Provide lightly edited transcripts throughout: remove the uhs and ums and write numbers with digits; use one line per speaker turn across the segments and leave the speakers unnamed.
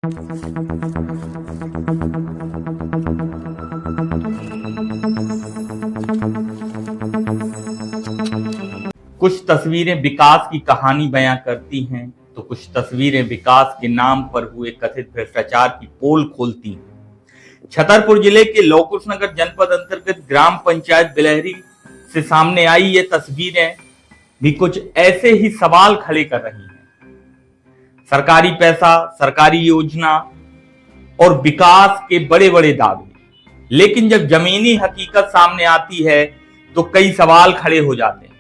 कुछ तस्वीरें विकास की कहानी बयां करती हैं तो कुछ तस्वीरें विकास के नाम पर हुए कथित भ्रष्टाचार की पोल खोलती हैं। छतरपुर जिले के लौकुशनगर जनपद अंतर्गत ग्राम पंचायत बिलहरी से सामने आई ये तस्वीरें भी कुछ ऐसे ही सवाल खड़े कर रही हैं। सरकारी पैसा, सरकारी योजना और विकास के बड़े बड़े दावे, लेकिन जब जमीनी हकीकत सामने आती है तो कई सवाल खड़े हो जाते हैं।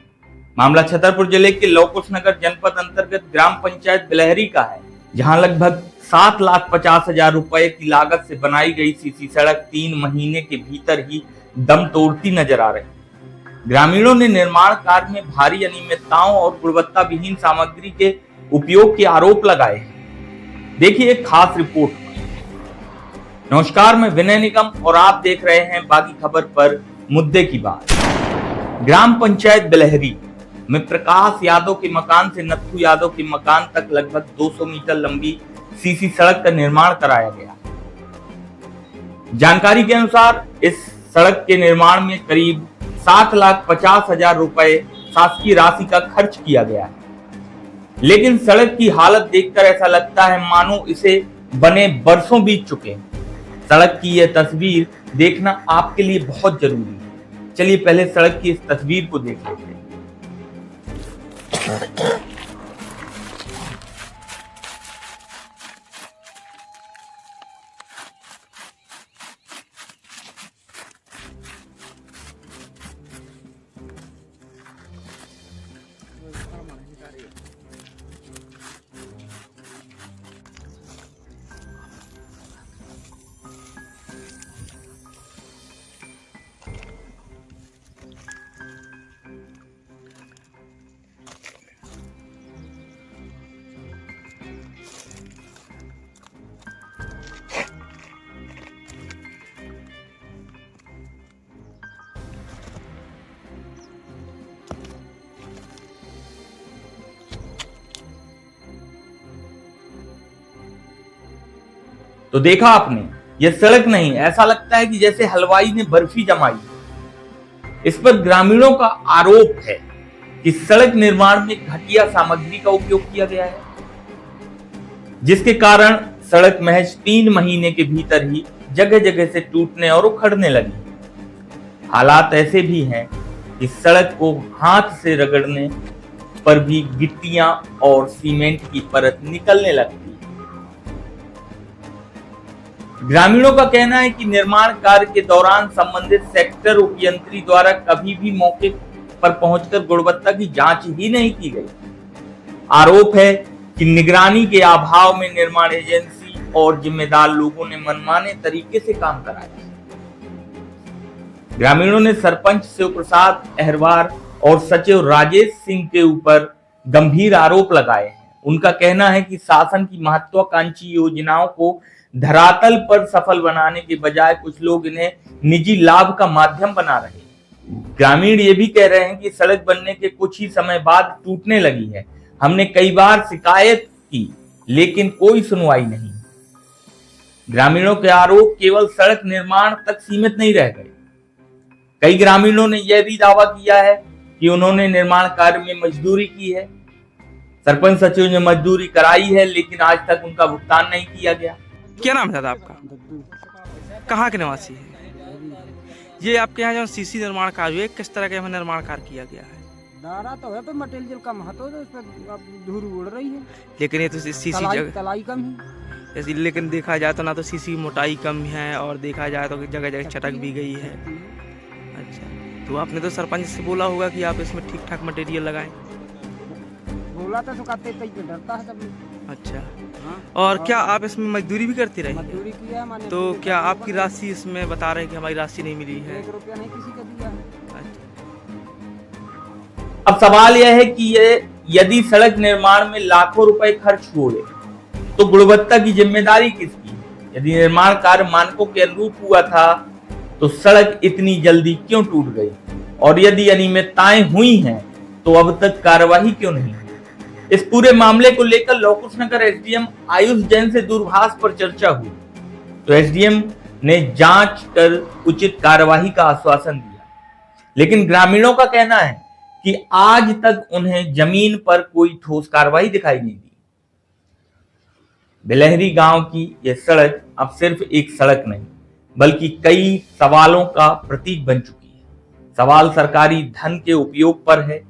मामला छतरपुर जिले के लौकुशनगर जनपद अंतर्गत ग्राम पंचायत बिलहरी का है, जहां लगभग 7,50,000 रुपए की लागत से बनाई गई सीसी सड़क 3 महीने के भीतर ही दम तोड़ती नजर आ रही। ग्रामीणों ने निर्माण कार्य में भारी अनियमितताओं और गुणवत्ता विहीन सामग्री के उपयोग के आरोप लगाए हैं। देखिए एक खास रिपोर्ट। नमस्कार, मैं विनय निगम और आप देख रहे हैं बागी खबर पर मुद्दे की बात। ग्राम पंचायत बिलहरी में प्रकाश यादव के मकान से नथु यादव के मकान तक लगभग 200 मीटर लंबी सीसी सड़क का निर्माण कराया गया। जानकारी के अनुसार इस सड़क के निर्माण में करीब 7,50,000 रुपए शासकीय राशि का खर्च किया गया है, लेकिन सड़क की हालत देखकर ऐसा लगता है मानो इसे बने वर्षों बीत चुके हैं। सड़क की यह तस्वीर देखना आपके लिए बहुत जरूरी है। चलिए पहले सड़क की इस तस्वीर को देख लेते हैं। तो देखा आपने, यह सड़क नहीं, ऐसा लगता है कि जैसे हलवाई ने बर्फी जमाई। इस पर ग्रामीणों का आरोप है कि सड़क निर्माण में घटिया सामग्री का उपयोग किया गया है, जिसके कारण सड़क महज 3 महीने के भीतर ही जगह जगह से टूटने और उखड़ने लगी। हालात ऐसे भी हैं कि सड़क को हाथ से रगड़ने पर भी गिट्टियां और सीमेंट की परत निकलने लगती है। ग्रामीणों का कहना है कि निर्माण कार्य के दौरान संबंधित सेक्टर उपयंत्री द्वारा कभी भी मौके पर पहुंचकर गुणवत्ता की जांच ही नहीं की गई। आरोप है कि निगरानी के अभाव में निर्माण एजेंसी और जिम्मेदार लोगों ने मनमाने तरीके से काम कराया। ग्रामीणों ने सरपंच शिव प्रसाद अहरवार और सचिव राजेश सिंह के ऊपर गंभीर आरोप लगाए हैं। उनका कहना है कि शासन की महत्वाकांक्षी योजनाओं को धरातल पर सफल बनाने के बजाय कुछ लोग इन्हें निजी लाभ का माध्यम बना रहे हैं। ग्रामीण ये भी कह रहे हैं कि सड़क बनने के कुछ ही समय बाद टूटने लगी है। हमने कई बार शिकायत की, लेकिन कोई सुनवाई नहीं। ग्रामीणों के आरोप केवल सड़क निर्माण तक सीमित नहीं रह गए। कई ग्रामीणों ने यह भी दावा किया है कि उन्होंने निर्माण कार्य में मजदूरी की है। सरपंच सचिव ने मजदूरी कराई है, लेकिन आज तक उनका भुगतान नहीं किया गया।
क्या नाम है दादा आपका? कहाँ के निवासी है? ये आपके यहाँ जो सीसी निर्माण कार्य हुए, किस तरह के निर्माण कार्य किया गया है?
दारा तो है, पर मटेरियल कम है, तो उस पर धूल उड़ रही है।
लेकिन ये तो सीसी
तलाई कम है।
लेकिन देखा जाए तो ना तो सीसी की मोटाई कम है और देखा जाए तो जगह जगह चटक भी गई है। अच्छा, तो आपने तो सरपंच से बोला होगा कि आप इसमें ठीक ठाक मटेरियल लगाएं।
बोला था तो कहते डरता है सब।
अच्छा, और क्या आप इसमें मजदूरी भी करती रही?
मजदूरी किया है।
तो क्या आपकी राशि इसमें बता रहे हैं कि हमारी राशि नहीं मिली है?
1 रुपया नहीं किसी को दिया है।
अच्छा,
अब सवाल यह है कि यदि सड़क निर्माण में लाखों रुपए खर्च हुए तो गुणवत्ता की जिम्मेदारी किसकी? यदि निर्माण कार्य मानकों के अनुरूप हुआ था तो सड़क इतनी जल्दी क्यों टूट गई? और यदि अनियमितताएं हुई हैं तो अब तक कार्रवाई क्यों नहीं? इस पूरे मामले को लेकर लौकुशनगर एसडीएम आयुष जैन से दूरभाष पर चर्चा हुई तो एसडीएम ने जांच कर उचित कार्यवाही का आश्वासन दिया, लेकिन ग्रामीणों का कहना है कि आज तक उन्हें जमीन पर कोई ठोस कार्रवाई दिखाई नहीं दी। बिलहरी गांव की यह सड़क अब सिर्फ एक सड़क नहीं बल्कि कई सवालों का प्रतीक बन चुकी है। सवाल सरकारी धन के उपयोग पर है,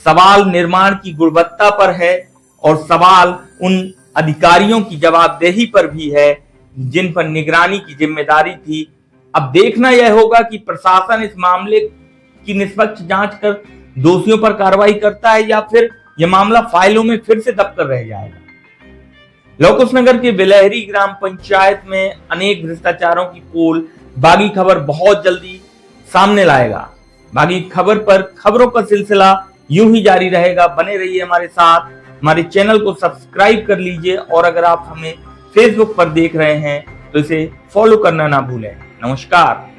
सवाल निर्माण की गुणवत्ता पर है और सवाल उन अधिकारियों की जवाबदेही पर भी है जिन पर निगरानी की जिम्मेदारी थी। अब देखना यह होगा कि प्रशासन इस मामले की निष्पक्ष जांच कर दोषियों पर कार्रवाई करता है या फिर यह मामला फाइलों में फिर से दबकर रह जाएगा। लौकुशनगर के बिलहरी ग्राम पंचायत में अनेक भ्रष्टाचारों की पोल बागी खबर बहुत जल्दी सामने लाएगा। बागी खबर पर खबरों का सिलसिला यूं ही जारी रहेगा। बने रहिए हमारे साथ, हमारे चैनल को सब्सक्राइब कर लीजिए और अगर आप हमें फेसबुक पर देख रहे हैं तो इसे फॉलो करना ना भूलें। नमस्कार।